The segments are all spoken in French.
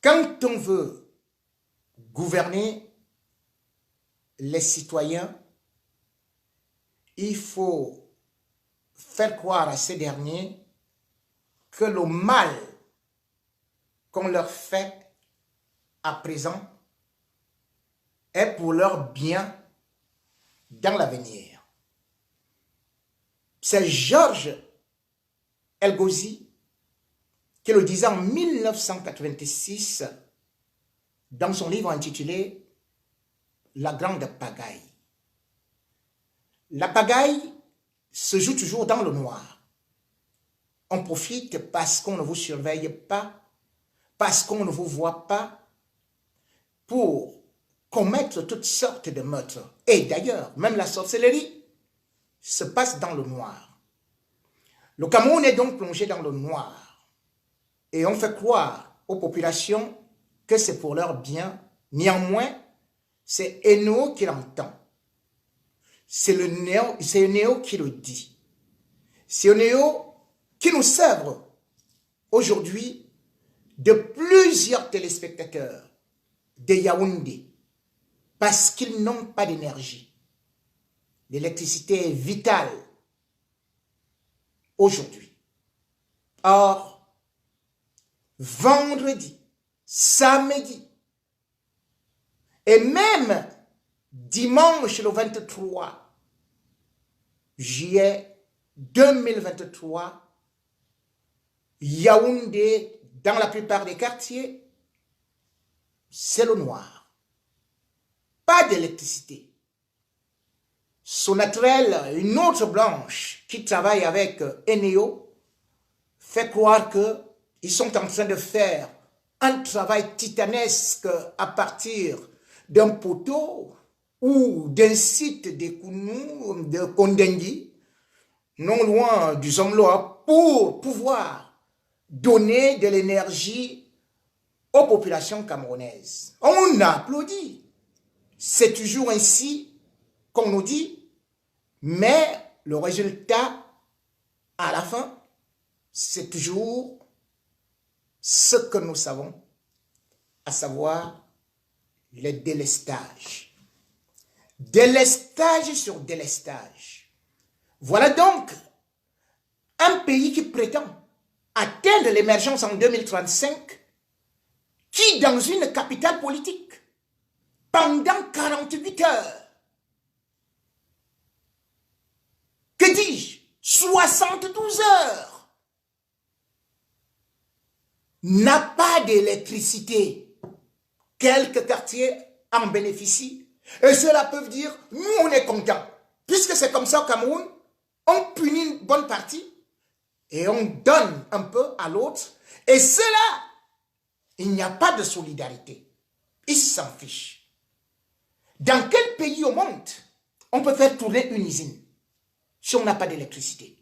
Quand on veut gouverner les citoyens, il faut faire croire à ces derniers que le mal qu'on leur fait à présent est pour leur bien dans l'avenir. C'est Georges Elgozi qui le disait en 1986 dans son livre intitulé « La grande pagaille ». La pagaille se joue toujours dans le noir. On profite parce qu'on ne vous surveille pas, parce qu'on ne vous voit pas, pour commettre toutes sortes de meurtres. Et d'ailleurs, même la sorcellerie se passe dans le noir. Le Cameroun est donc plongé dans le noir. Et on fait croire aux populations que c'est pour leur bien. Néanmoins, c'est Eno qui l'entend. C'est Néo qui le dit. C'est Néo qui nous sert aujourd'hui de plusieurs téléspectateurs de Yaoundé parce qu'ils n'ont pas d'énergie. L'électricité est vitale aujourd'hui. Or, vendredi, samedi et même dimanche le 23 juillet 2023, Yaoundé, dans la plupart des quartiers, c'est le noir. Pas d'électricité. Sonatrel, une autre blanche qui travaille avec Eneo, fait croire qu'ils sont en train de faire un travail titanesque à partir d'un poteau ou d'un site de Kounou, de Kondengi, non loin du Zomloa, pour pouvoir donner de l'énergie aux populations camerounaises. On applaudit. C'est toujours ainsi qu'on nous dit, mais le résultat, à la fin, c'est toujours ce que nous savons, à savoir le délestage. Délestage sur délestage. Voilà donc un pays qui prétend atteindre l'émergence en 2035, qui, dans une capitale politique, pendant 48 heures, que dis-je, 72 heures, n'a pas d'électricité. Quelques quartiers en bénéficient. Et ceux-là peuvent dire, nous on est contents. Puisque c'est comme ça au Cameroun, on punit une bonne partie et on donne un peu à l'autre. Et ceux-là, il n'y a pas de solidarité. Ils s'en fichent. Dans quel pays au monde on peut faire tourner une usine si on n'a pas d'électricité?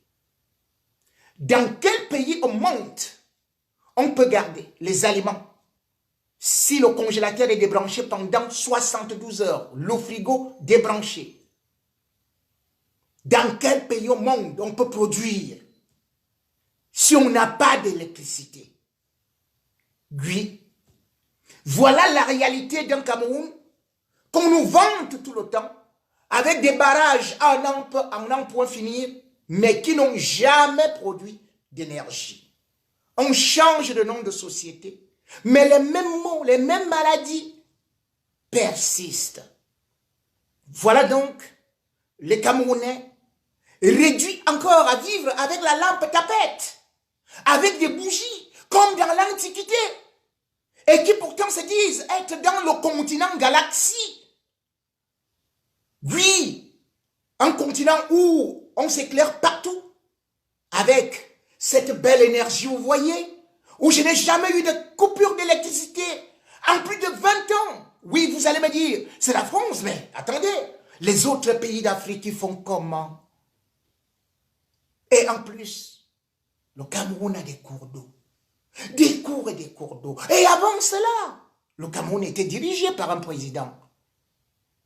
Dans quel pays au monde on peut garder les aliments si le congélateur est débranché pendant 72 heures, le frigo débranché? Dans quel pays au monde on peut produire si on n'a pas d'électricité? Oui. Voilà la réalité d'un Cameroun qu'on nous vante tout le temps, avec des barrages à n'en point finir, mais qui n'ont jamais produit d'énergie. On change de nom de société, mais les mêmes mots, les mêmes maladies persistent. Voilà donc les Camerounais réduits encore à vivre avec la lampe tapette, avec des bougies, comme dans l'Antiquité, et qui pourtant se disent être dans le continent galaxie. Oui, un continent où on s'éclaire partout, avec cette belle énergie, vous voyez, où je n'ai jamais eu de coupure d'électricité en plus de 20 ans. Oui, vous allez me dire, c'est la France, mais attendez, les autres pays d'Afrique, ils font comment? Et en plus, le Cameroun a des cours d'eau, des cours et des cours d'eau. Et avant cela, le Cameroun était dirigé par un président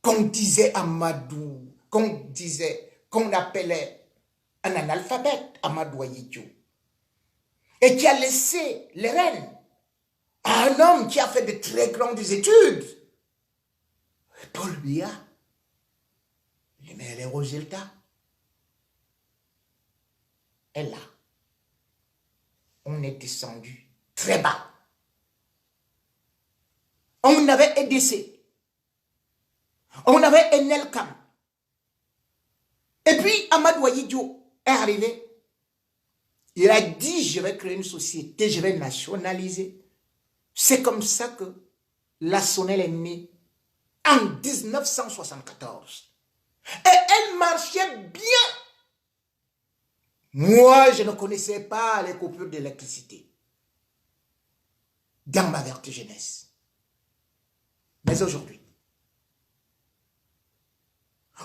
qu'on disait Amadou, qu'on appelait un analphabète, Amadou Ahidjo, et qui a laissé les rênes Un homme qui a fait de très grandes études. Paul Biya, il met les résultats. Et là, on est descendu très bas. On avait EDC. On avait Enelcam. Et puis, Amadou Ahidjo est arrivé. Il a dit, je vais créer une société, je vais nationaliser. C'est comme ça que la Sonel est née en 1974. Et elle marchait bien. Moi, je ne connaissais pas les coupures d'électricité dans ma verte jeunesse. Mais aujourd'hui,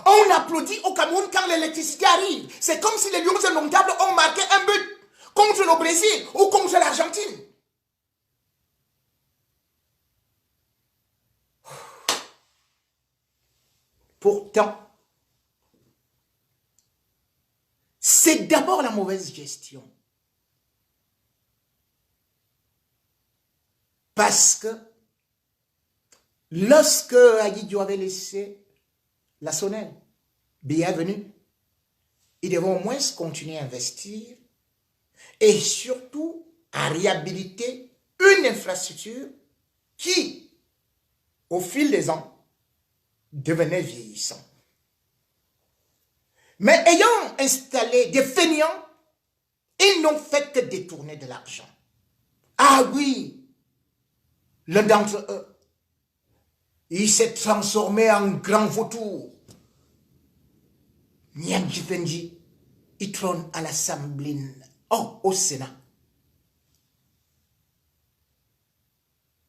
on applaudit au Cameroun quand l'électricité arrive. C'est comme si les Lions indomptables ont marqué un but contre le Brésil ou contre l'Argentine. Pourtant, c'est d'abord la mauvaise gestion. Parce que lorsque Ahidjo avait laissé la Sonel, bienvenue, ils devaient au moins continuer à investir et surtout à réhabiliter une infrastructure qui, au fil des ans, devenait vieillissant. Mais ayant installé des fainéants, ils n'ont fait que détourner de l'argent. Ah oui, l'un d'entre eux, il s'est transformé en grand vautour. Niamji Fendi, il trône à l'Assemblée, au Sénat.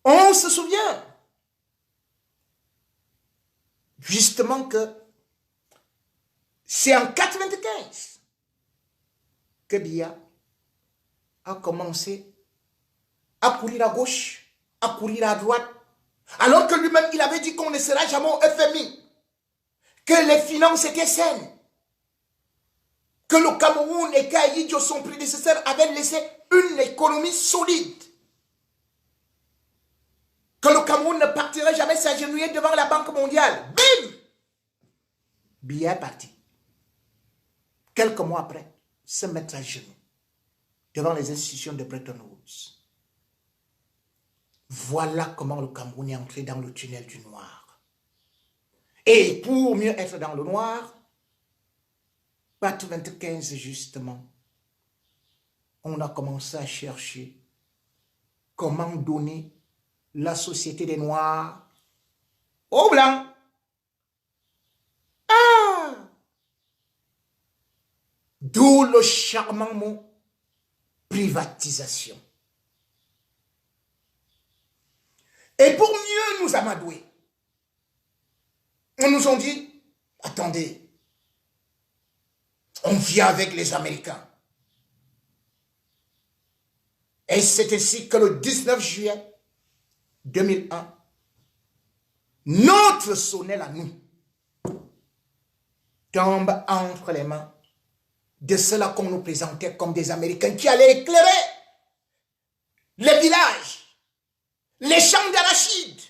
On se souvient justement que c'est en 1995 que Biya a commencé à courir à gauche, à courir à droite, alors que lui-même, il avait dit qu'on ne sera jamais au FMI, que les finances étaient saines, que le Cameroun et qu'Ahidjo, son prédécesseur, avaient laissé une économie solide, que le Cameroun ne partirait jamais s'agenouiller devant la Banque mondiale. Bim! Biya est parti. Quelques mois après, se mettre à genoux devant les institutions de Bretton Woods. Voilà comment le Cameroun est entré dans le tunnel du noir. Et pour mieux être dans le noir, pas 95 justement, on a commencé à chercher comment donner la société des Noirs aux Blancs. Ah! D'où le charmant mot privatisation. Et pour mieux nous amadouer, on nous a dit, attendez, on vient avec les Américains. Et c'est ainsi que le 19 juillet 2001, notre Sonel à nous tombe entre les mains de ceux-là qu'on nous présentait comme des Américains qui allaient éclairer les villages, les champs d'arachides.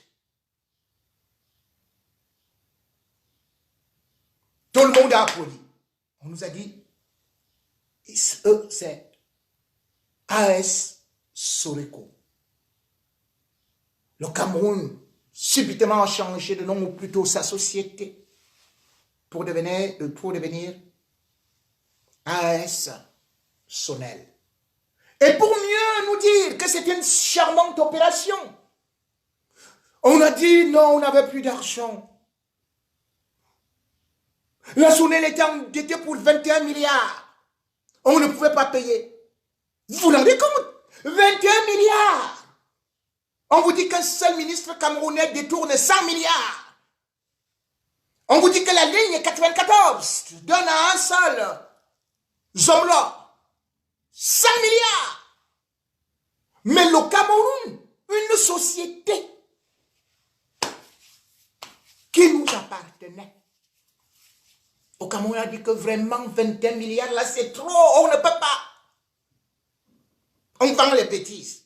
Tout le monde a applaudi. On nous a dit, eux, c'est AS Soreco. Le Cameroun subitement a changé de nom, ou plutôt sa société, pour devenir AS Sonel. Et pour mieux nous dire que c'était une charmante opération, on a dit non, on n'avait plus d'argent. La Sonel était endettée pour 21 milliards. On ne pouvait pas payer. Vous vous rendez compte? 21 milliards. On vous dit qu'un seul ministre camerounais détourne 100 milliards. On vous dit que la ligne 94 donne à un seul Zomlo 100 milliards. Mais le Cameroun, une société qui nous appartenait. Au Cameroun, on a dit que vraiment 21 milliards, là, c'est trop, on ne peut pas. On vend les bêtises.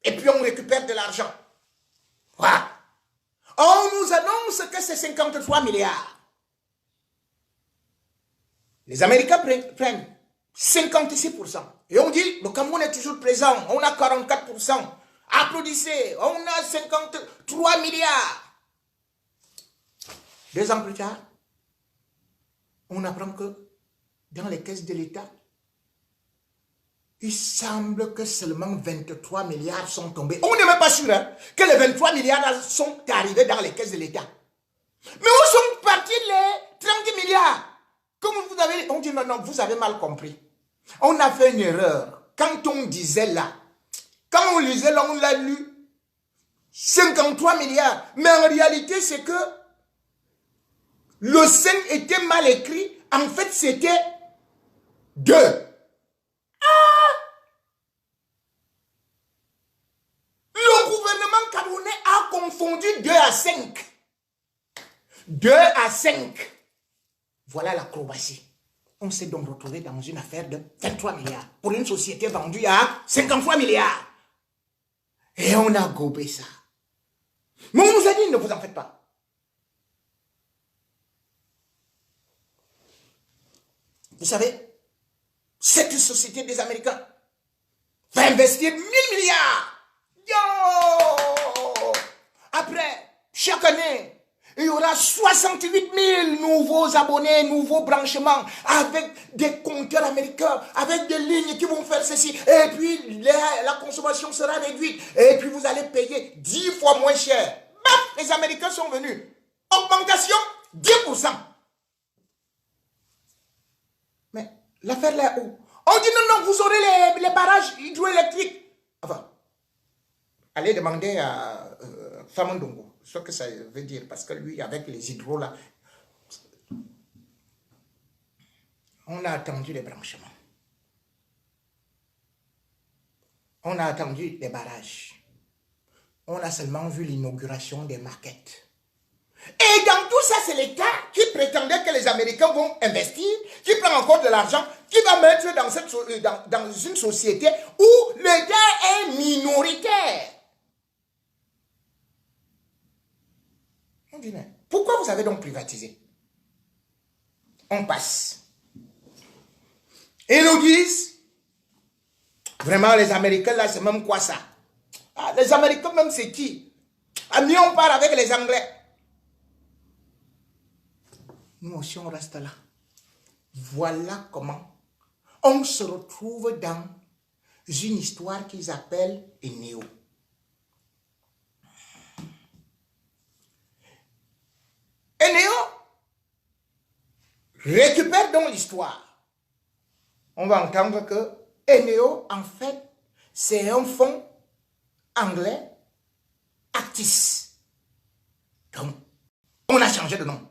Et puis on récupère de l'argent. Voilà. On nous annonce que c'est 53 milliards. Les Américains prennent 56%. Et on dit, le Cameroun est toujours présent. On a 44%. Applaudissez. On a 53 milliards. 2 ans plus tard, on apprend que dans les caisses de l'État, il semble que seulement 23 milliards sont tombés. On n'est même pas sûr hein, que les 23 milliards sont arrivés dans les caisses de l'État. Mais où sont partis les 30 milliards? Comme vous avez, on dit non, non, vous avez mal compris. On a fait une erreur. Quand on disait là, quand on lisait là, on l'a lu, 53 milliards. Mais en réalité, c'est que le 5 était mal écrit. En fait, c'était 2. Le gouvernement camerounais a confondu 2 à 5. 2 à 5. Voilà l'acrobatie. On s'est donc retrouvé dans une affaire de 23 milliards. Pour une société vendue à 53 milliards. Et on a gobé ça. Mais on nous a dit, ne vous en faites pas. Vous savez, cette société des Américains va investir 1000 milliards. Yo! Après, chaque année, il y aura 68 000 nouveaux abonnés, nouveaux branchements, avec des compteurs américains, avec des lignes qui vont faire ceci. Et puis, la consommation sera réduite. Et puis, vous allez payer 10 fois moins cher. Bam! Les Américains sont venus. Augmentation, 10%. Mais l'affaire là où? On dit non, non, vous aurez les barrages hydroélectriques. Enfin, allez demander à Famandongo ce que ça veut dire, parce que lui, avec les hydros là, on a attendu les branchements. On a attendu les barrages. On a seulement vu l'inauguration des maquettes. Et dans tout ça, c'est l'État qui prétendait que les Américains vont investir, qui prend encore de l'argent, qui va mettre dans une société où l'État est minoritaire. On dit, mais pourquoi vous avez donc privatisé? On passe. Ils nous disent, vraiment les Américains là, c'est même quoi ça? Ah, les Américains même c'est qui? Ah, mieux on part avec les Anglais. Nous aussi, on reste là. Voilà comment on se retrouve dans une histoire qu'ils appellent Eneo. Eneo récupère donc l'histoire. On va entendre que Eneo, en fait, c'est un fonds anglais, Actis. Donc, on a changé de nom.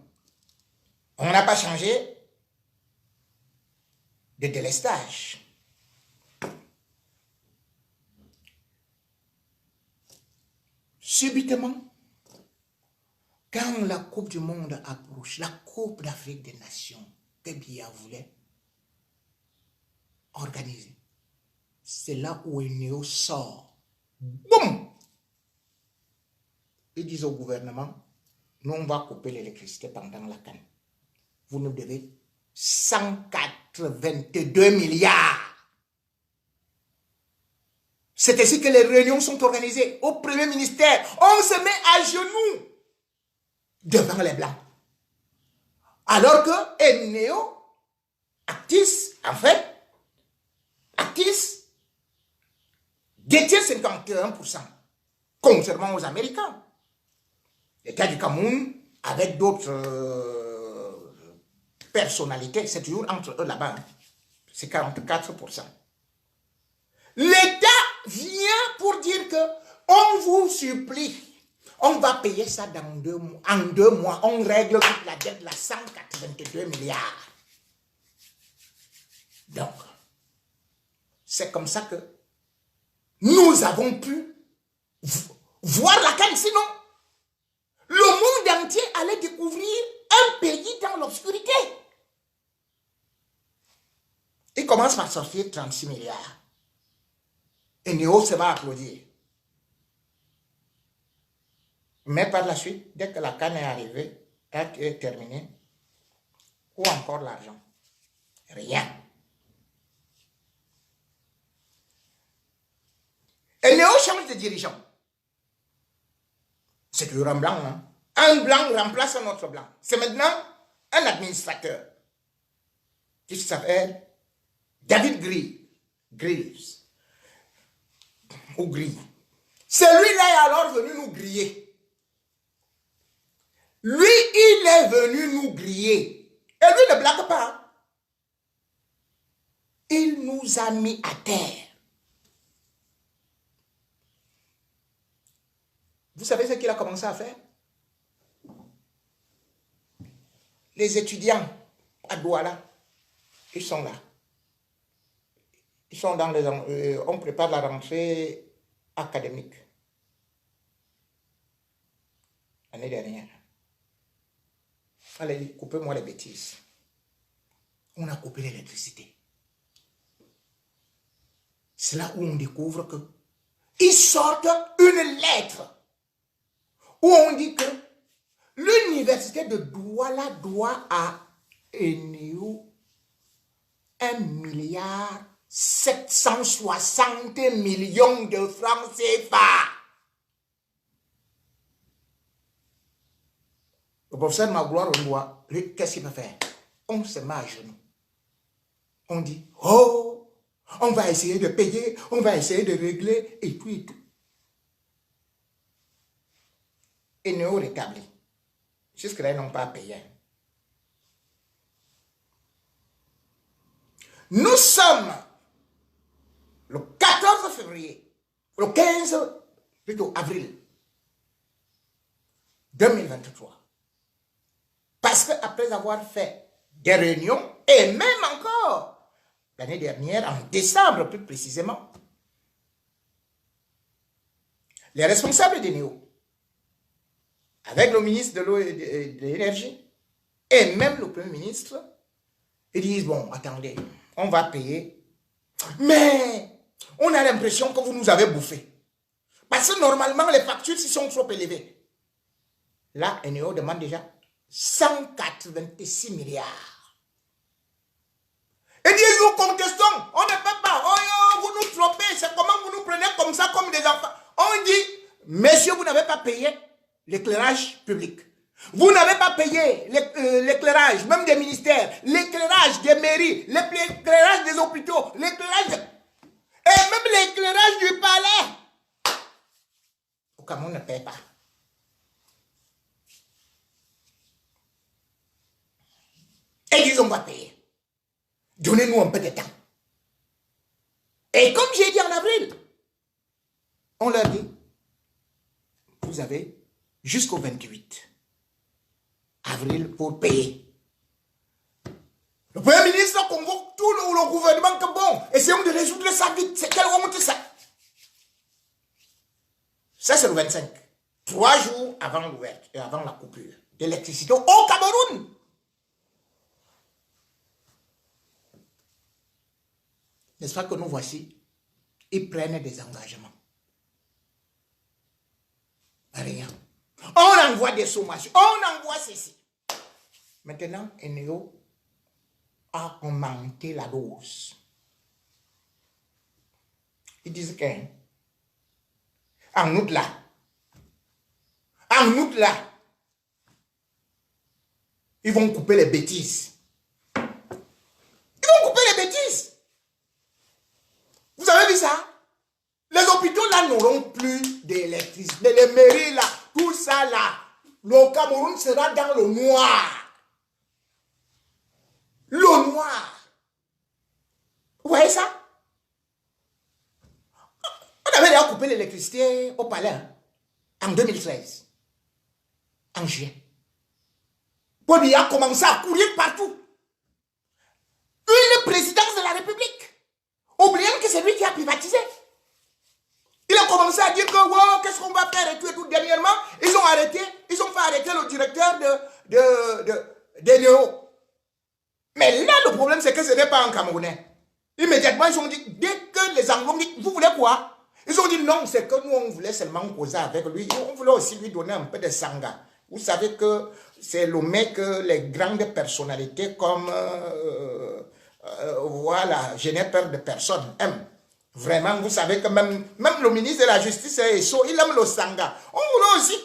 On n'a pas changé de délestage. Subitement, quand la Coupe du Monde approche, la Coupe d'Afrique des Nations, que Biya voulait organiser, c'est là où Eneo sort. Boum! Ils disent au gouvernement, nous on va couper l'électricité pendant la CAN. Vous nous devez 182 milliards. C'est ainsi que les réunions sont organisées au premier ministère. On se met à genoux devant les Blancs. Alors que Eneo, Actis, en fait, Actis détient 51%, contrairement aux Américains. L'État du Cameroun, avec d'autres personnalités, c'est toujours entre eux là-bas, hein. C'est 44%. L'État vient pour dire que on vous supplie, on va payer ça dans 2 mois. En 2 mois, on règle toute la dette, la 182 milliards. Donc, c'est comme ça que nous avons pu voir la CAN. Sinon, le monde entier allait découvrir un pays dans l'obscurité. Il commence par sortir 36 milliards. Et Néo se va applaudir. Mais par la suite, dès que la canne est arrivée, est terminée, où encore l'argent? Rien. Et Léo change de dirigeant. C'est toujours un blanc. Hein? Un blanc remplace un autre blanc. C'est maintenant un administrateur qui s'appelle David Greaves. Ou Grille. Celui-là est alors venu nous griller. Lui, il est venu nous griller. Et lui ne blague pas. Il nous a mis à terre. Vous savez ce qu'il a commencé à faire? Les étudiants à Douala, ils sont là. Ils sont dans les... on prépare la rentrée académique. L'année dernière. Allez, coupez-moi les bêtises. On a coupé l'électricité. C'est là où on découvre que ils sortent une lettre où on dit que l'université de Douala doit à Eneo 1,760 milliard de francs CFA. Le professeur Magloire, qu'est-ce qu'il va faire? On se met à genoux. On dit, oh, on va essayer de payer, on va essayer de régler, et tout et tout. Et nous rétablit. Jusque-là, ils n'ont pas payé. Nous sommes le 14 février, le 15, plutôt avril 2023. Parce qu'après avoir fait des réunions, et même encore l'année dernière, en décembre plus précisément, les responsables des NEO, avec le ministre de l'eau et de l'énergie, et même le Premier ministre, ils disent, bon, attendez, on va payer, mais on a l'impression que vous nous avez bouffé. Parce que normalement, les factures sont trop élevées. Là, NEO demande déjà 186 milliards. Et disent, nous contestons, on ne peut pas, oh, vous nous trompez, c'est comment vous nous prenez comme ça, comme des enfants. On dit, messieurs, vous n'avez pas payé l'éclairage public. Vous n'avez pas payé l'éclairage, même des ministères, l'éclairage des mairies, l'éclairage des hôpitaux, l'éclairage... Et même l'éclairage du palais. Au Cameroun ne paye pas. Et ils on va payer. Donnez-nous un peu de temps. Et comme j'ai dit en avril, on leur dit, vous avez jusqu'au 28 avril pour payer. Le Premier ministre convoque tout le gouvernement que bon, essayons de résoudre ça vite. C'est quelle honte ça? Ça c'est le 25. 3 jours avant l'ouverture et avant la coupure d'électricité au Cameroun. N'est-ce pas que nous voici, ils prennent des engagements. Rien. On envoie des sommations, on envoie ceci. Maintenant, Eneo a augmenté la dose. Ils disent qu'en août là, ils vont couper les bêtises. Ils vont couper les bêtises. Vous avez vu ça? Les hôpitaux là n'auront plus d'électricité. Les mairies là, tout ça là, le Cameroun sera dans le noir. Le noir. Vous voyez ça? On avait déjà coupé l'électricité au palais hein, en 2013. En juillet. Bobby a commencé à courir partout. Une présidence de la République. Oubliant que c'est lui qui a privatisé. Il a commencé à dire que wow, qu'est-ce qu'on va faire et tout. Dernièrement, ils ont fait arrêter le directeur de Néo. Mais là, le problème, c'est que ce n'est pas un Camerounais. Immédiatement, ils ont dit, dès que les Anglo ont dit, vous voulez quoi? Ils ont dit non, c'est que nous, on voulait seulement causer avec lui. On voulait aussi lui donner un peu de sangha. Vous savez que c'est le mec que les grandes personnalités comme, voilà, je n'ai peur de personne, aiment. Vraiment, vous savez que même le ministre de la Justice, il aime le sangha. On voulait aussi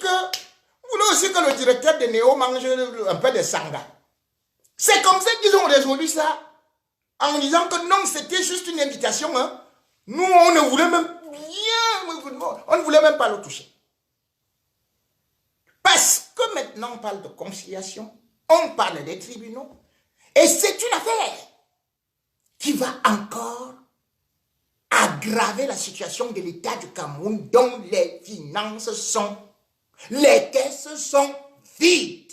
que le directeur de Néo mange un peu de sangha. C'est comme ça qu'ils ont résolu ça. En disant que non, c'était juste une invitation. Hein. Nous, on ne voulait même on ne voulait même pas le toucher. Parce que maintenant, on parle de conciliation, on parle des tribunaux, et c'est une affaire qui va encore aggraver la situation de l'État du Cameroun, dont les finances les caisses sont vides,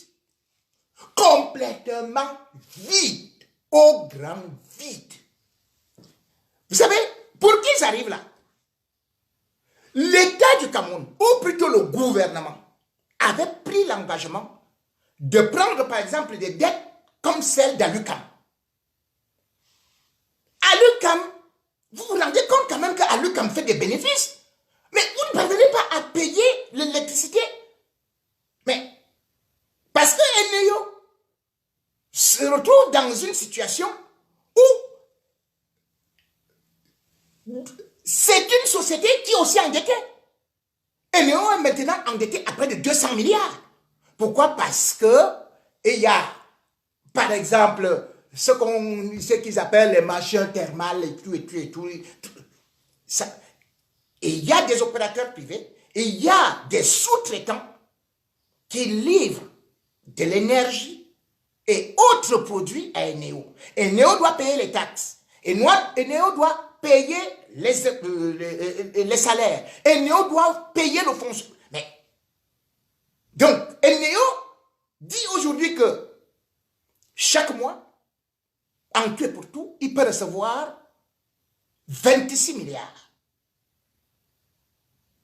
complètement vides, au grand vide. Vous savez, pour qu'ils arrivent là, l'État du Cameroun, ou plutôt le gouvernement, avait pris l'engagement de prendre par exemple des dettes comme celle d'Alucam. Alucam, vous vous rendez compte quand même qu'Alucam fait des bénéfices, mais vous ne parvenez pas à payer l'électricité. Mais parce que Eneo se retrouve dans une situation où c'est une société qui est aussi endettée. Eneo est maintenant endetté à près de 200 milliards. Pourquoi? Parce que il y a, par exemple, ce qu'ils appellent les machines thermales et tout. Ça, et il y a des opérateurs privés, et il y a des sous-traitants qui livrent de l'énergie et autres produits à Eneo. Eneo doit payer les taxes. Eneo doit payer les salaires. Eneo doit payer le fonds. Mais, donc, Eneo dit aujourd'hui que chaque mois, en tout et pour tout, il peut recevoir 26 milliards.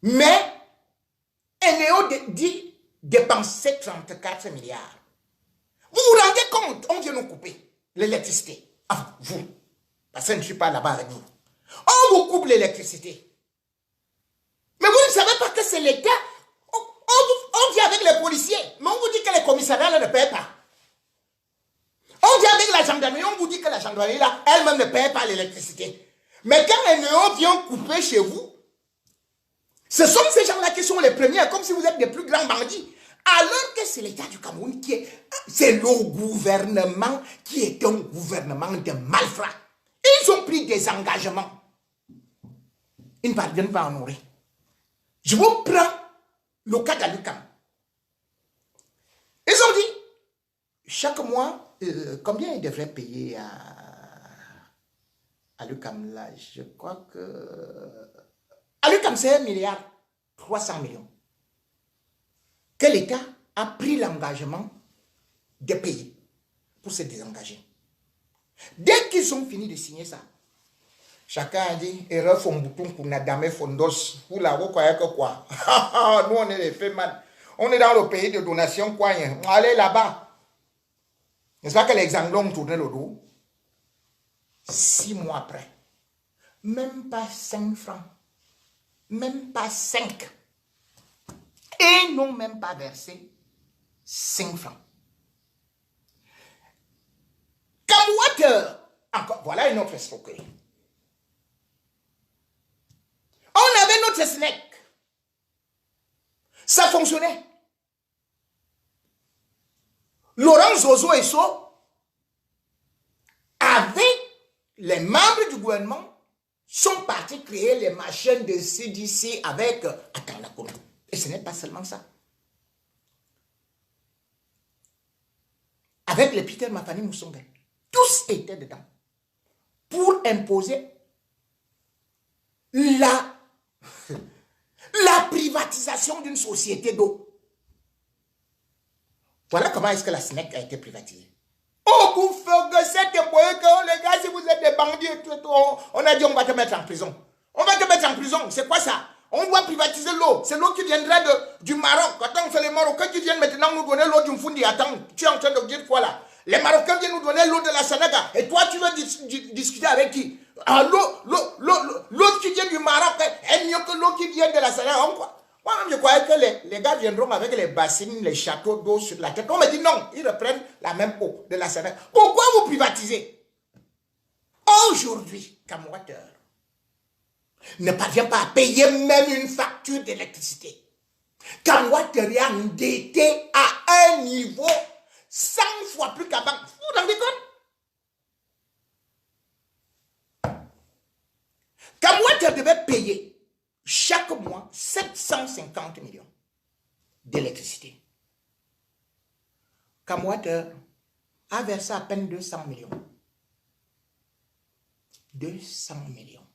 Mais, Eneo dit dépenser 34 milliards. Vous vous rendez compte? On vient nous couper l'électricité. Ah, vous, parce que je ne suis pas là-bas avec vous. On vous coupe l'électricité. Mais vous ne savez pas que c'est l'État. On vient avec les policiers, mais on vous dit que les commissariats ne paient pas. On vient avec la gendarmerie, on vous dit que la gendarmerie là, elle-même ne paie pas l'électricité. Mais quand les néons viennent couper chez vous, ce sont ces gens-là qui sont les premiers, comme si vous êtes des plus grands bandits. Alors que c'est l'État du Cameroun qui est... C'est le gouvernement qui est un gouvernement de malfrats. Ils ont pris des engagements. Ils ne parviennent pas à honorer. Je vous prends le cas d'Alucam. Ils ont dit, chaque mois, combien ils devraient payer à Alucam là? Je crois que... Alucam, c'est 1,3 milliard que l'État a pris l'engagement de payer pour se désengager. Dès qu'ils ont fini de signer ça, chacun a dit, erreur Fomboutoum pour Nadame Fondos, vous la vous croyez que quoi? Nous on est les faits mal. On est dans le pays de donation, quoi. Allez là-bas. N'est-ce pas que les Anglo ont tourné le dos? 6 mois après, même pas 5 francs, même pas 5. Et n'ont même pas versé 5 francs. Camwater, encore, voilà une autre escroquerie. On avait notre SNEC. Ça fonctionnait. Laurent Zozo et So, avec les membres du gouvernement, sont partis créer les machines de CDC avec... Attends, la commune. Et ce n'est pas seulement ça. Avec les Peter Mafani Moussonga, tous étaient dedans pour imposer la privatisation d'une société d'eau. Voilà comment est-ce que la SNEC a été privatisée. Oh, vous faites que les gars, si vous êtes des bandits, on a dit on va te mettre en prison. On va te mettre en prison, c'est quoi ça? On doit privatiser l'eau. C'est l'eau qui viendrait du Maroc. Attends, c'est les Marocains qui viennent maintenant nous donner l'eau du Mfundi. Attends, tu es en train de dire quoi là? Les Marocains viennent nous donner l'eau de la Sénégal. Et toi, tu veux discuter avec qui? L'autre qui vient du Maroc est mieux que l'autre qui vient de la Sénégal. Moi, je croyais que les gars viendront avec les bassines, les châteaux d'eau sur la tête. On me dit non, ils reprennent la même eau de la Sénégal. Pourquoi vous privatisez? Aujourd'hui, Camwater ne parvient pas à payer même une facture d'électricité. Camwater est endetté à un niveau 100 fois plus qu'avant. Vous vous rendez compte? Camwater devait payer chaque mois 750 millions d'électricité. Camwater a versé à peine 200 millions. 200 millions.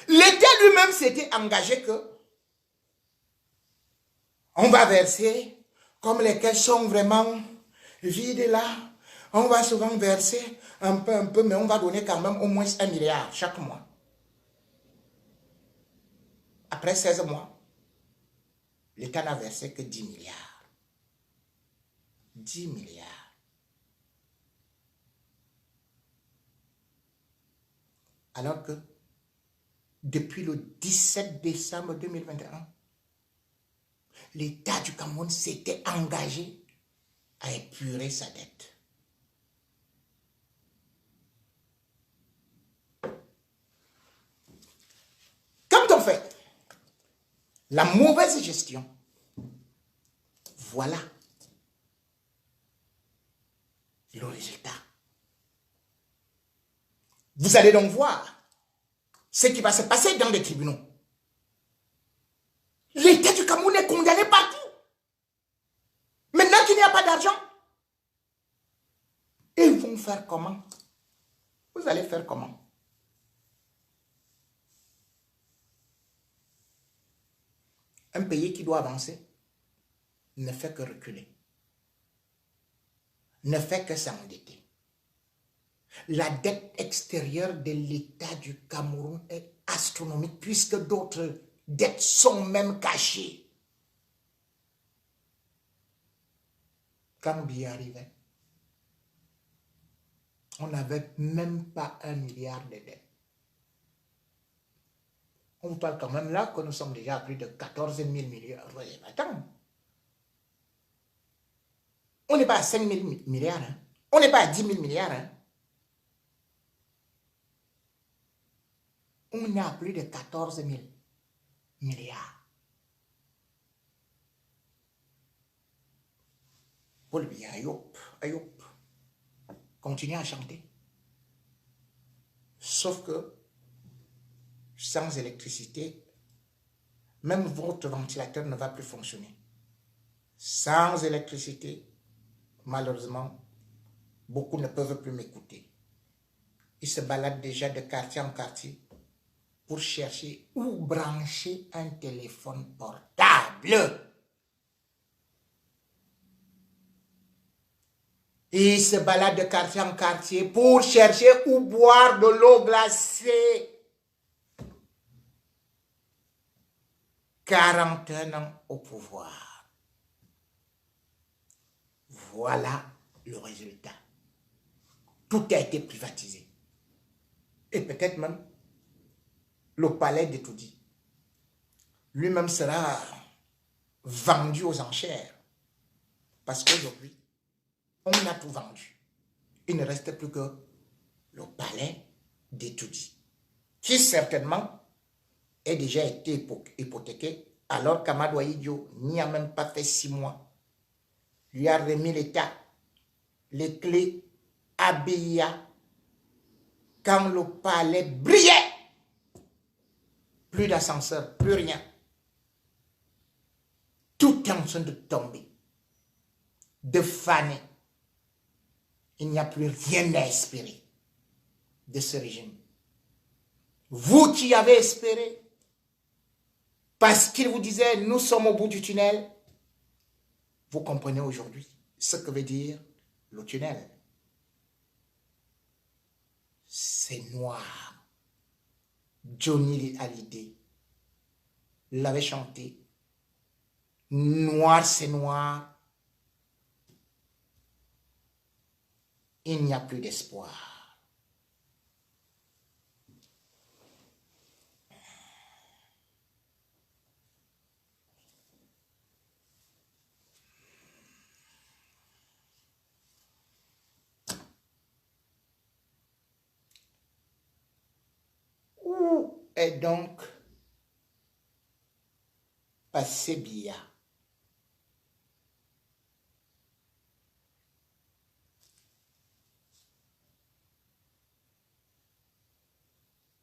L'État lui-même s'était engagé que on va verser, comme les caisses sont vraiment vides là, on va souvent verser un peu, mais on va donner quand même au moins 1 milliard chaque mois. Après 16 mois, l'État n'a versé que 10 milliards. 10 milliards. Alors que depuis le 17 décembre 2021, l'État du Cameroun s'était engagé à épurer sa dette. Quand on fait la mauvaise gestion, voilà le résultat. Vous allez donc voir ce qui va se passer dans les tribunaux. L'État du Cameroun est condamné partout. Maintenant qu'il n'y a pas d'argent, ils vont faire comment? Vous allez faire comment? Un pays qui doit avancer ne fait que reculer, ne fait que s'endetter. La dette extérieure de l'État du Cameroun est astronomique puisque d'autres dettes sont même cachées. Quand Biya arrivait, on n'avait même pas 1 milliard de dettes. On parle quand même là que nous sommes déjà à plus de 14 000 milliards. Attends. On n'est pas à 5 000 milliards. Hein? On n'est pas à 10 000 milliards. Hein? On est à plus de 14 000 milliards. Paul Biya, ayop, continuez à chanter. Sauf que sans électricité, même votre ventilateur ne va plus fonctionner. Sans électricité, malheureusement, beaucoup ne peuvent plus m'écouter. Ils se baladent déjà de quartier en quartier pour chercher où brancher un téléphone portable. Ils se baladent de quartier en quartier pour chercher où boire de l'eau glacée. 41 ans au pouvoir. Voilà le résultat. Tout a été privatisé. Et peut-être même le palais de Toudi lui-même sera vendu aux enchères. Parce qu'aujourd'hui, on a tout vendu. Il ne reste plus que le palais de Toudi, qui certainement a déjà été hypothéqué, alors qu'Amadou Ahidjo n'y a même pas fait 6 mois. Lui a remis l'État, les clés à Biya, quand le palais brillait. Plus d'ascenseur, plus rien. Tout est en train de tomber, de faner. Il n'y a plus rien à espérer de ce régime. Vous qui avez espéré, parce qu'il vous disait, nous sommes au bout du tunnel, vous comprenez aujourd'hui ce que veut dire le tunnel. C'est noir. Johnny Hallyday l'avait chanté. Noir, c'est noir. Il n'y a plus d'espoir. est donc passé bien.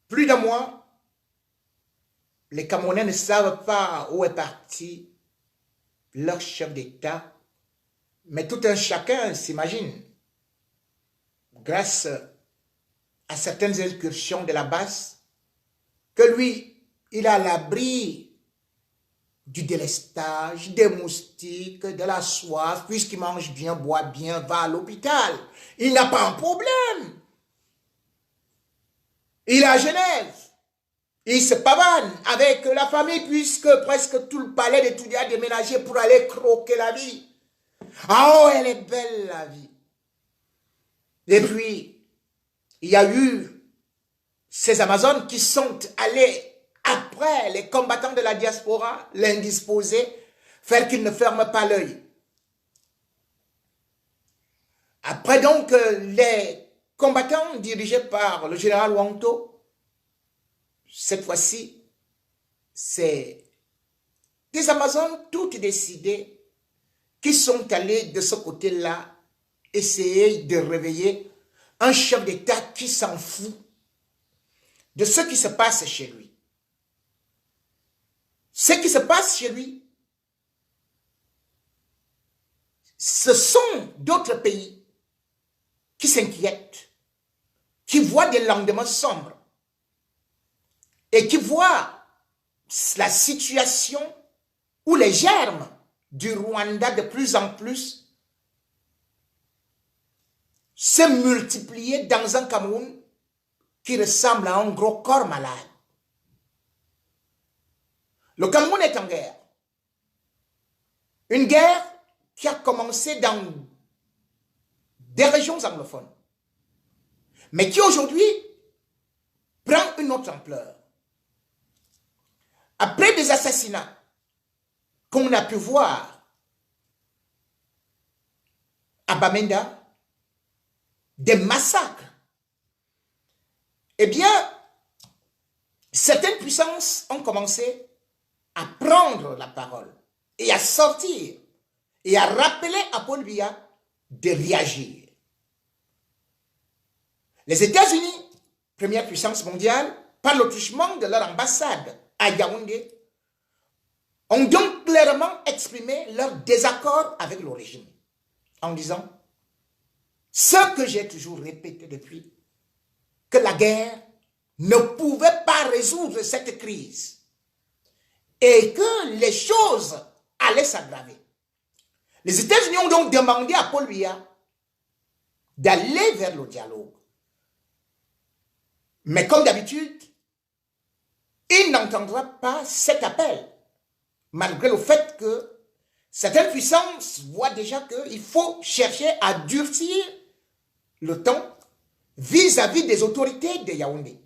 Plus d'un mois, les Camerounais ne savent pas où est parti leur chef d'État, mais tout un chacun s'imagine, grâce à certaines incursions de la base, que lui, il est à l'abri du délestage, des moustiques, de la soif, puisqu'il mange bien, boit bien, va à l'hôpital. Il n'a pas un problème. Il est à Genève. Il se pavane avec la famille, puisque presque tout le palais d'étudiants a déménagé pour aller croquer la vie. Ah oh, elle est belle la vie. Et puis, il y a eu ces Amazones qui sont allés après les combattants de la diaspora, l'indisposé, faire qu'ils ne ferment pas l'œil. Après donc, les combattants dirigés par le général Wanto, cette fois-ci, c'est des Amazones toutes décidées qui sont allées de ce côté-là essayer de réveiller un chef d'État qui s'en fout de ce qui se passe chez lui. Ce qui se passe chez lui, ce sont d'autres pays qui s'inquiètent, qui voient des lendemains sombres et qui voient la situation où les germes du Rwanda de plus en plus se multiplier dans un Cameroun qui ressemble à un gros corps malade. Le Cameroun est en guerre. Une guerre qui a commencé dans des régions anglophones, mais qui aujourd'hui prend une autre ampleur. Après des assassinats qu'on a pu voir à Bamenda, des massacres, eh bien, certaines puissances ont commencé à prendre la parole et à sortir et à rappeler à Paul Biya de réagir. Les États-Unis, première puissance mondiale, par le truchement de leur ambassade à Yaoundé, ont donc clairement exprimé leur désaccord avec le régime en disant ce que j'ai toujours répété depuis, que la guerre ne pouvait pas résoudre cette crise et que les choses allaient s'aggraver. Les États-Unis ont donc demandé à Paul Biya d'aller vers le dialogue. Mais comme d'habitude, il n'entendra pas cet appel, malgré le fait que certaines puissances voient déjà qu'il faut chercher à durcir le temps vis-à-vis des autorités de Yaoundé.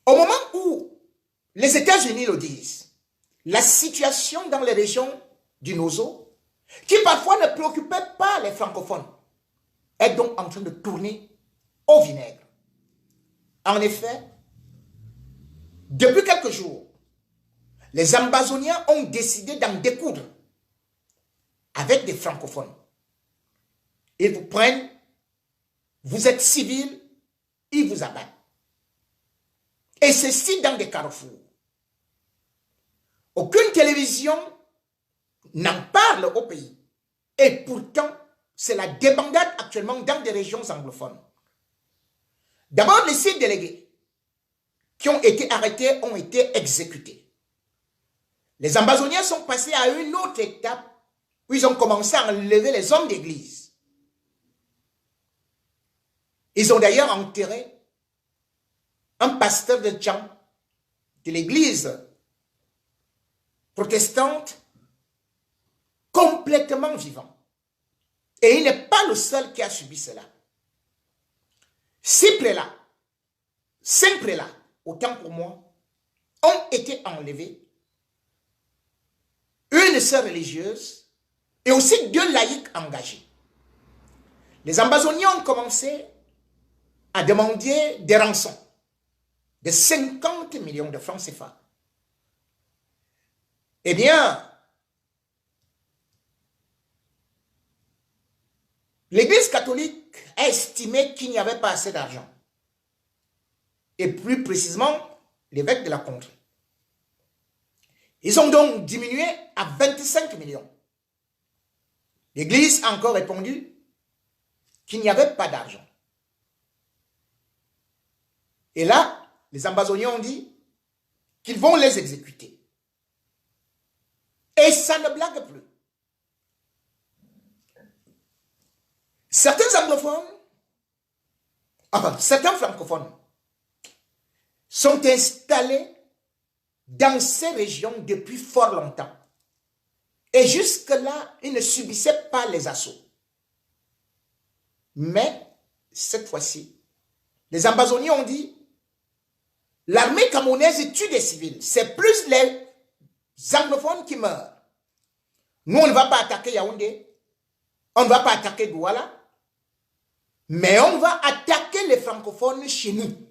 Au moment où les États-Unis le disent, la situation dans les régions du Nozo, qui parfois ne préoccupait pas les francophones, est donc en train de tourner au vinaigre. En effet, depuis quelques jours, les Ambazoniens ont décidé d'en découdre avec des francophones. Ils vous prennent, vous êtes civil, ils vous abattent. Et ceci dans des carrefours. Aucune télévision n'en parle au pays. Et pourtant, c'est la débandade actuellement dans des régions anglophones. D'abord, les 6 délégués qui ont été arrêtés ont été exécutés. Les Ambazoniens sont passés à une autre étape où ils ont commencé à enlever les hommes d'église. Ils ont d'ailleurs enterré un pasteur de Tchang de l'église protestante complètement vivant. Et il n'est pas le seul qui a subi cela. 6 prélats, 5 prélats, autant pour moi, ont été enlevés. Une sœur religieuse et aussi 2 laïcs engagés. Les Ambazoniens ont commencé à demander des rançons. de 50 millions de francs CFA. Eh bien, l'Église catholique a estimé qu'il n'y avait pas assez d'argent. Et plus précisément, l'évêque de la Contrée. Ils ont donc diminué à 25 millions. L'Église a encore répondu qu'il n'y avait pas d'argent. Et là, les ambazoniens ont dit qu'ils vont les exécuter. Et ça ne blague plus. Certains anglophones, enfin, certains francophones sont installés dans ces régions depuis fort longtemps. Et jusque-là, ils ne subissaient pas les assauts. Mais, cette fois-ci, les ambazoniens ont dit, l'armée camerounaise tue des civils. C'est plus les anglophones qui meurent. Nous, on ne va pas attaquer Yaoundé, on ne va pas attaquer Douala, mais on va attaquer les francophones chez nous.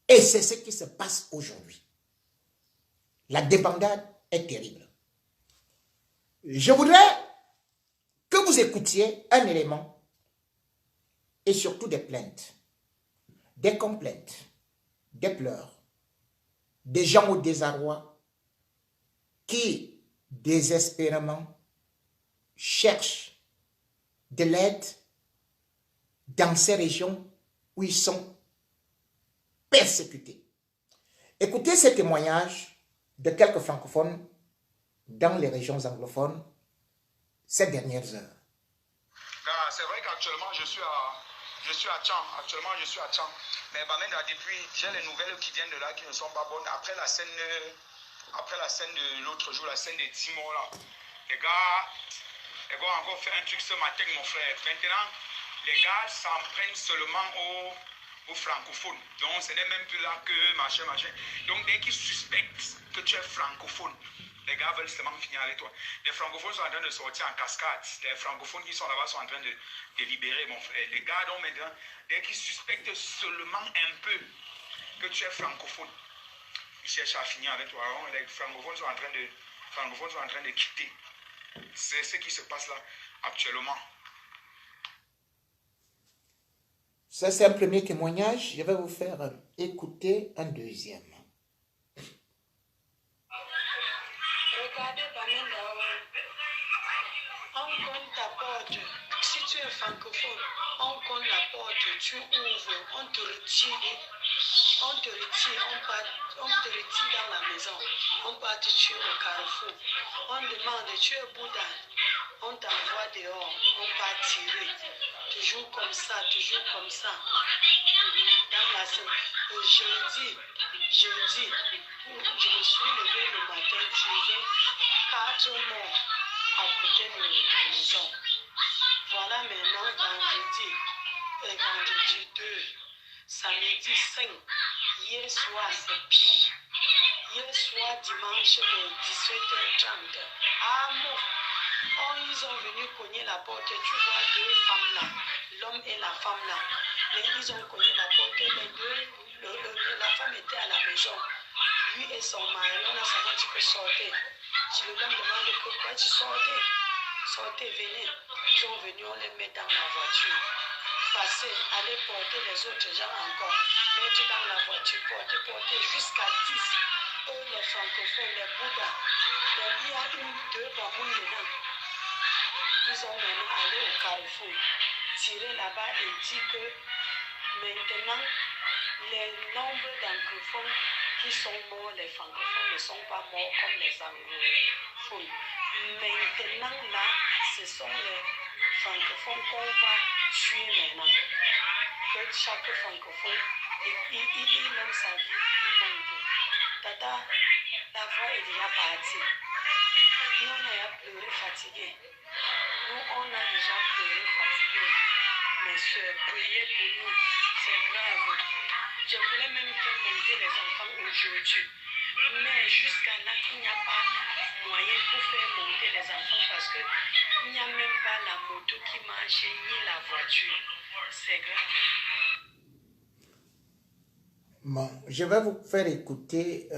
Et c'est ce qui se passe aujourd'hui. La débandade est terrible. Je voudrais que vous écoutiez un élément et surtout des plaintes, des complaintes, des pleurs, des gens au désarroi qui, désespérément, cherchent de l'aide dans ces régions où ils sont persécutés. Écoutez ces témoignages de quelques francophones dans les régions anglophones ces dernières heures. C'est vrai qu'actuellement, je suis à Tchang. Actuellement, je suis à Tchang. Mais maintenant, depuis, j'ai les nouvelles qui viennent de là qui ne sont pas bonnes. Après la scène de l'autre jour, la scène des Timor, là, les gars ont encore fait un truc ce matin, mon frère. Maintenant, les gars s'en prennent seulement aux francophones. Donc, ce n'est même plus là que machin. Donc, dès qu'ils suspectent que tu es francophone, les gars veulent seulement finir avec toi. Les francophones sont en train de sortir en cascade. Les francophones qui sont là-bas sont en train de libérer, mon frère. Les gars, donc maintenant, dès qu'ils suspectent seulement un peu que tu es francophone, ils cherchent à finir avec toi. Alors, les francophones sont en train de quitter. C'est ce qui se passe là actuellement. Ça, c'est un premier témoignage. Je vais vous faire écouter un deuxième. Regardez Bamenda, on compte ta porte. Si tu es francophone, on compte la porte, tu ouvres, on te retire, on te retire dans la maison, on part te tuer au carrefour. On demande, tu es Bouddha, on t'envoie dehors, on part tirer. Toujours comme ça, dans la semaine. Jeudi, je me suis levé le matin, j'ai 4 morts à côté de la maison. Voilà maintenant vendredi 2, samedi 5, hier soir c'est pire. Hier soir dimanche 18h30, ah mon, ils ont venu cogner la porte, tu vois 2 femmes là, l'homme et la femme là. Ils ont cogné la porte, la femme était à la maison. Lui et son mari, on a seulement dit que sortez. Je lui demande pourquoi tu sortais. Sortez, venez. Ils sont venus, on les met dans la voiture. Passez, allez porter les autres gens encore. Mettez dans la voiture, portez jusqu'à 10. Eux, les francophones, les Bouddhas. Il y a 2 bambous dedans. Ils ont maintenant allé au carrefour, tirer là-bas et dit que maintenant, les nombres d'anglophones qui sont morts, les francophones ne sont pas morts comme les anglophones. Maintenant, là, ce sont les francophones qu'on va tuer maintenant. Que chaque francophone, il aime sa vie, il manque. Tata, la voix est déjà partie. Nous, on a pleuré fatigué. Nous, on a déjà pleuré fatigué. Mais priez pour nous, c'est grave. Je voulais même faire monter les enfants aujourd'hui. Mais jusqu'à là, il n'y a pas moyen pour faire monter les enfants parce qu'il n'y a même pas la moto qui marche ni la voiture. C'est grave. Bon, je vais vous faire écouter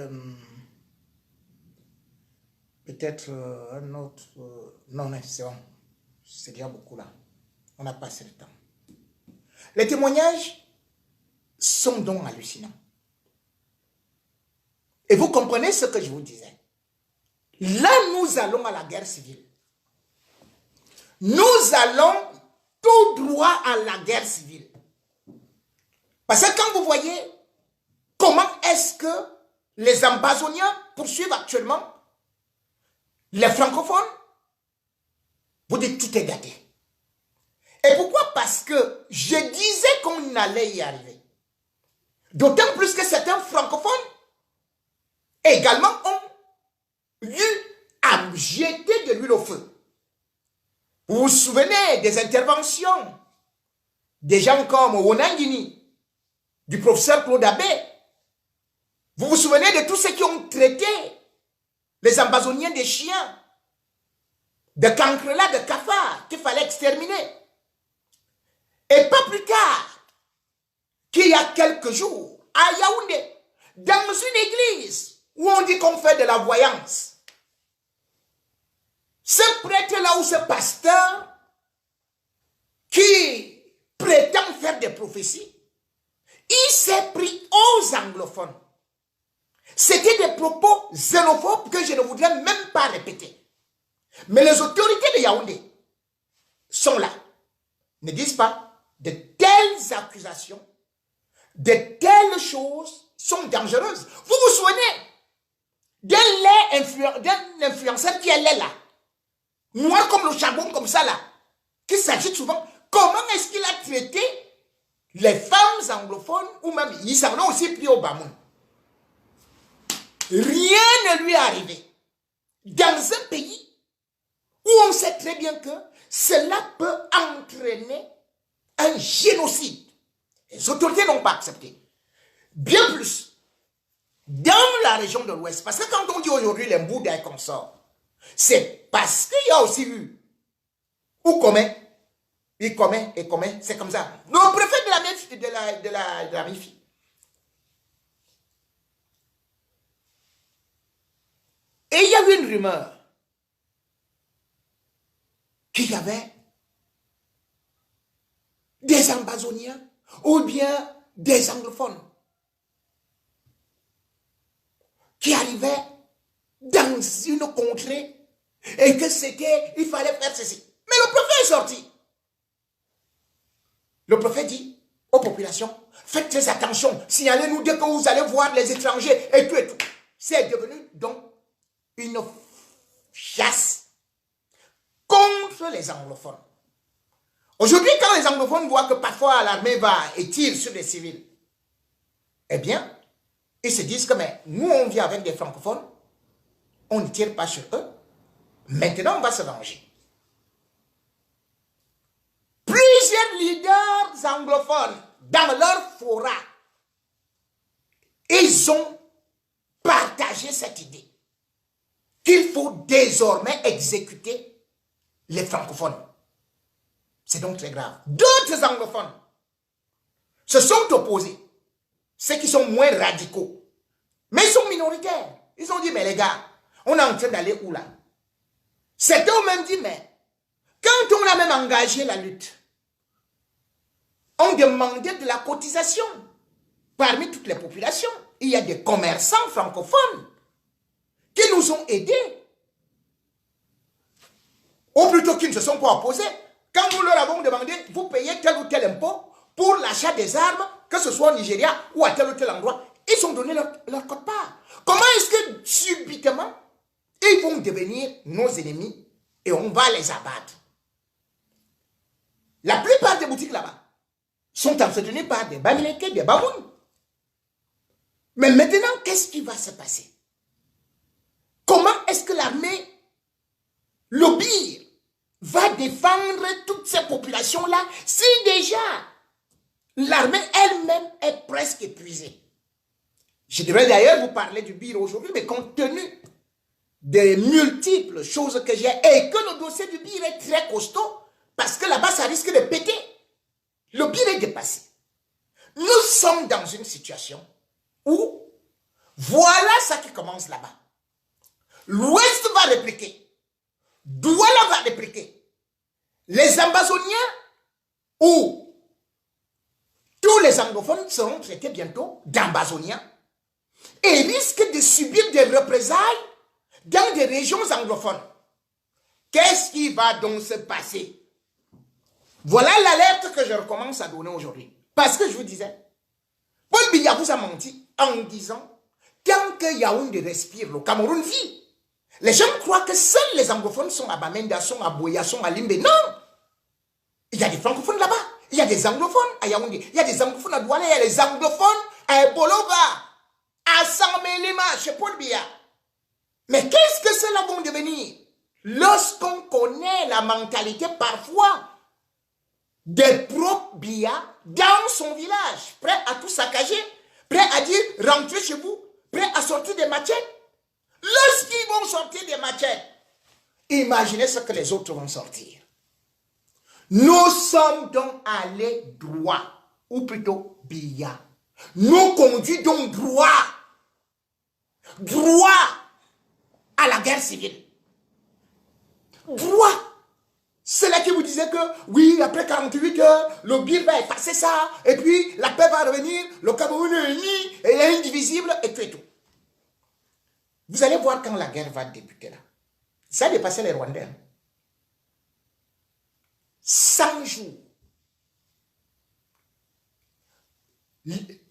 peut-être un autre... non, c'est bon. C'est déjà beaucoup là. On n'a pas assez de temps. Les témoignages sont donc hallucinants. Et vous comprenez ce que je vous disais. Là, nous allons à la guerre civile. Nous allons tout droit à la guerre civile. Parce que quand vous voyez comment est-ce que les Ambazoniens poursuivent actuellement les francophones, vous dites tout est gâté. Et pourquoi? Parce que je disais qu'on allait y arriver. D'autant plus que certains francophones également ont eu à jeter de l'huile au feu. Vous vous souvenez des interventions des gens comme Wonangini, du professeur Claude Abbé. Vous vous souvenez de tous ceux qui ont traité les Ambazoniens des chiens, de cancrelats, de cafards qu'il fallait exterminer. Et pas plus tard qu'il y a quelques jours, à Yaoundé, dans une église où on dit qu'on fait de la voyance, ce prêtre-là ou ce pasteur qui prétend faire des prophéties, il s'est pris aux anglophones. C'était des propos xénophobes que je ne voudrais même pas répéter. Mais les autorités de Yaoundé sont là, ne disent pas de telles accusations, de telles choses sont dangereuses. Vous vous souvenez d'un influenceur qui est là, noir comme le charbon, comme ça là, qui s'agite souvent. Comment est-ce qu'il a traité les femmes anglophones ou même, ils s'en ont aussi pris au Bamoun. Rien ne lui est arrivé. Dans un pays où on sait très bien que cela peut entraîner un génocide. Les autorités n'ont pas accepté. Bien plus, dans la région de l'Ouest, parce que quand on dit aujourd'hui les Mbouda et consorts, c'est parce qu'il y a aussi eu, ou commet, il commet et commet, c'est comme ça. Le préfet de la MIFI. Et il y avait une rumeur qu'il y avait des Ambazoniens ou bien des anglophones qui arrivaient dans une contrée et que c'était, il fallait faire ceci. Mais le prophète est sorti. Le prophète dit aux populations, faites très attention, signalez-nous dès que vous allez voir les étrangers et tout et tout. C'est devenu donc une chasse contre les anglophones. Aujourd'hui, quand les anglophones voient que parfois l'armée va et tire sur les civils, eh bien, ils se disent que mais nous, on vient avec des francophones, on ne tire pas sur eux, maintenant on va se venger. Plusieurs leaders anglophones, dans leur fora, ils ont partagé cette idée qu'il faut désormais exécuter les francophones. C'est donc très grave. D'autres anglophones se sont opposés, ceux qui sont moins radicaux, mais ils sont minoritaires. Ils ont dit, mais les gars, on est en train d'aller où là? Certains ont même dit, mais quand on a même engagé la lutte, on demandait de la cotisation parmi toutes les populations. Il y a des commerçants francophones qui nous ont aidés. Ou plutôt qui ne se sont pas opposés. Quand nous leur avons demandé, vous payez tel ou tel impôt pour l'achat des armes, que ce soit au Nigeria ou à tel ou tel endroit, ils ont donné leur quote-part. Comment est-ce que subitement, ils vont devenir nos ennemis et on va les abattre? La plupart des boutiques là-bas sont entretenues par des Bamileke, des Bamoun. Mais maintenant, qu'est-ce qui va se passer? Comment est-ce que l'armée, le BIR, va défendre toutes ces populations-là si déjà l'armée elle-même est presque épuisée? Je devrais d'ailleurs vous parler du BIR aujourd'hui, mais compte tenu des multiples choses que j'ai et que le dossier du BIR est très costaud, parce que là-bas, ça risque de péter. Le BIR est dépassé. Nous sommes dans une situation Où? Voilà ça qui commence là-bas. L'Ouest va répliquer. Douala va répliquer. Les Ambazoniens ou tous les anglophones seront traités bientôt d'Ambazoniens et risquent de subir des représailles dans des régions anglophones. Qu'est-ce qui va donc se passer? Voilà l'alerte que je recommence à donner aujourd'hui. Parce que je vous disais, Paul Biya vous a menti en disant, tant que Yaoundé respire, le Cameroun vit. Les gens croient que seuls les anglophones sont à Bamenda, sont à Boya, sont à Limbe. Non! Il y a des francophones là-bas. Il y a des anglophones à Yaoundé. Il y a des anglophones à Douala. Il y a des anglophones à Ebolova, à Samelema, chez Paul Biya. Mais qu'est-ce que cela va devenir? Lorsqu'on connaît la mentalité parfois des pro-Biya dans son village, prêt à tout saccager, prêt à dire rentrez chez vous, prêt à sortir des machettes. Lorsqu'ils vont sortir des machettes, imaginez ce que les autres vont sortir. Nous sommes donc allés droit, ou plutôt Biya. Nous conduisons donc droit à la guerre civile. Droit. C'est là qui vous disait que, oui, après 48 heures, le BIR va effacer ça, et puis la paix va revenir, le Cameroun est uni, et il est indivisible, et tout et tout. Vous allez voir quand la guerre va débuter là. Ça a dépassé les Rwandais. 100 jours.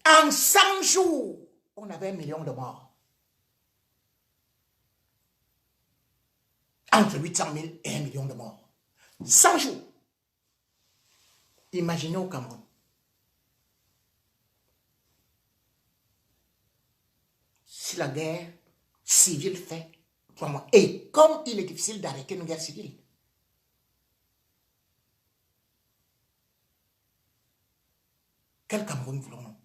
En 100 jours, on avait 1 million de morts. Entre 800 000 et 1 million de morts. 100 jours. Imaginez au Cameroun. Si la guerre civile fait 3 mois. Et comme il est difficile d'arrêter une guerre civile. Quel Cameroun voulons-nous?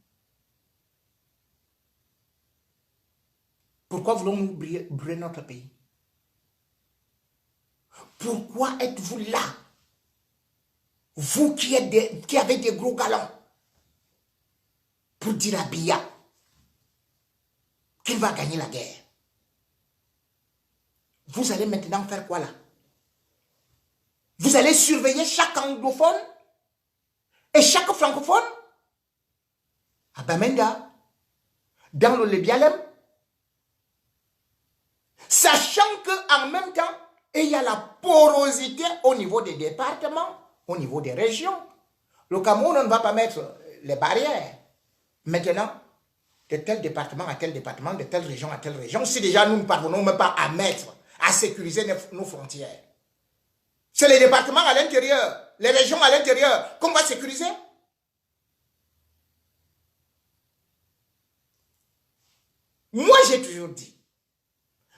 Pourquoi voulons-nous brûler notre pays? Pourquoi êtes-vous là? Vous qui avez des gros galons pour dire à Biya qu'il va gagner la guerre. Vous allez maintenant faire quoi là? Vous allez surveiller chaque anglophone et chaque francophone à Bamenda, dans le Lébialem, sachant qu'en même temps, il y a la porosité au niveau des départements, au niveau des régions. Le Cameroun, on ne va pas mettre les barrières. Maintenant, de tel département à tel département, de telle région à telle région, si déjà nous ne parvenons même pas à mettre, à sécuriser nos frontières. C'est les départements à l'intérieur, les régions à l'intérieur qu'on va sécuriser. Moi, j'ai toujours dit,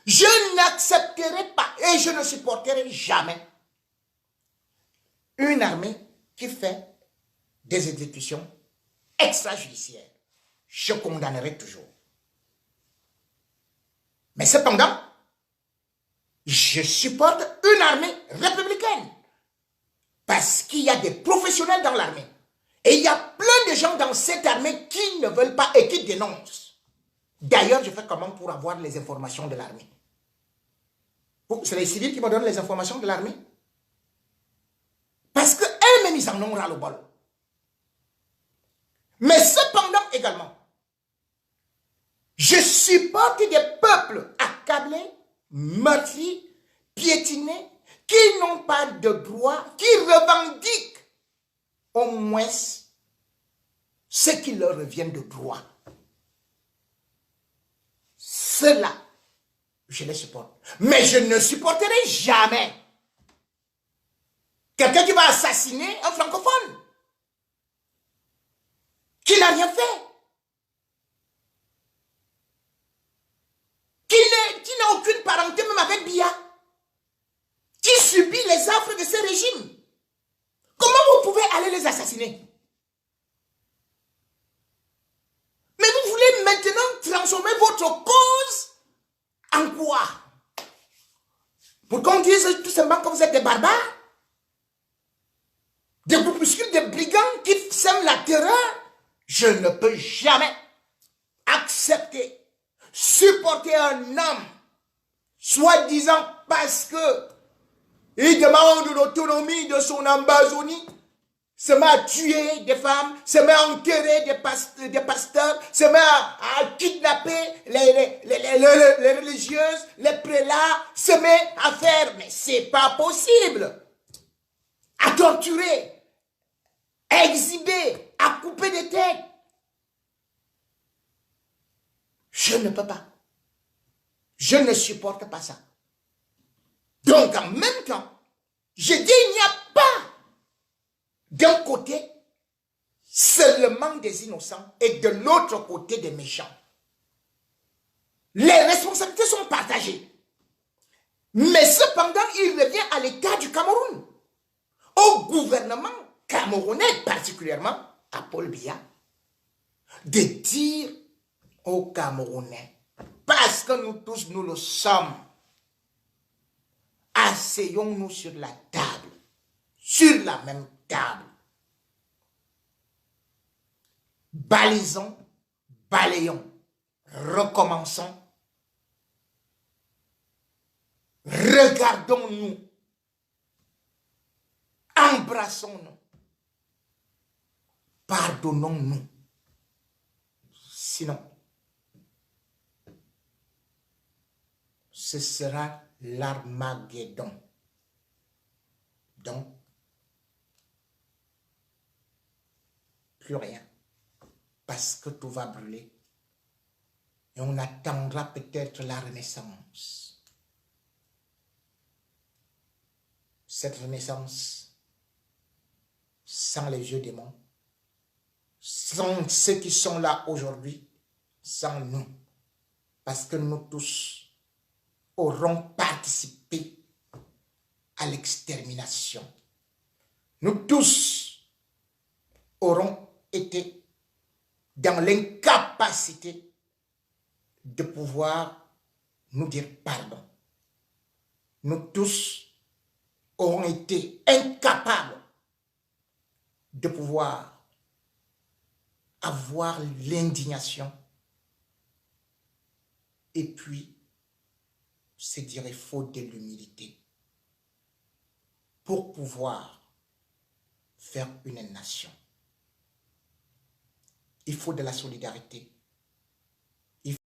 je n'accepterai pas et je ne supporterai jamais une armée qui fait des exécutions extrajudiciaires. Je condamnerai toujours. Mais cependant, je supporte une armée républicaine. Parce qu'il y a des professionnels dans l'armée. Et il y a plein de gens dans cette armée qui ne veulent pas et qui dénoncent. D'ailleurs, je fais comment pour avoir les informations de l'armée? C'est les civils qui me donnent les informations de l'armée? Parce qu'eux-mêmes, ils en ont ras le bol. Mais cependant également, je supporte des peuples accablés, meurtris, piétinés, qui n'ont pas de droit, qui revendiquent au moins ce qui leur revient de droit. Cela, je les supporte. Mais je ne supporterai jamais quelqu'un qui va assassiner un francophone qui n'a rien fait, qui n'a aucune parenté même avec Biya, qui subit les affres de ce régime. Comment vous pouvez aller les assassiner? Mais vous voulez maintenant transformer votre cause en quoi? Pour qu'on dise tout simplement que vous êtes des barbares? Des groupuscules, des brigands qui sèment la terreur? Je ne peux jamais accepter, supporter un homme, soi-disant parce que il demande l'autonomie de son Amazonie, se met à tuer des femmes, se met à enterrer des pasteurs, se met à kidnapper les religieuses, les prélats, se met à faire, mais c'est pas possible, à torturer, à exhiber, à couper des têtes. Je ne peux pas. Je ne supporte pas ça. Donc, en même temps, je dis, il n'y a pas d'un côté seulement des innocents et de l'autre côté des méchants. Les responsabilités sont partagées. Mais cependant, il revient à l'État du Cameroun, au gouvernement camerounais, particulièrement à Paul Biya, de dire aux Camerounais, parce que nous tous, nous le sommes, asseyons-nous sur la table, sur la même table. Balisons, balayons, recommençons. Regardons-nous, embrassons-nous, pardonnons-nous. Sinon, ce sera l'Armageddon. Donc, plus rien. Parce que tout va brûler. Et on attendra peut-être la renaissance. Cette renaissance, sans les vieux démons, sans ceux qui sont là aujourd'hui, sans nous. Parce que nous tous aurons participé à l'extermination. Nous tous aurons été dans l'incapacité de pouvoir nous dire pardon. Nous tous auront été incapables de pouvoir avoir l'indignation et puis se dire il faut de l'humilité pour pouvoir faire une nation. Il faut de la solidarité.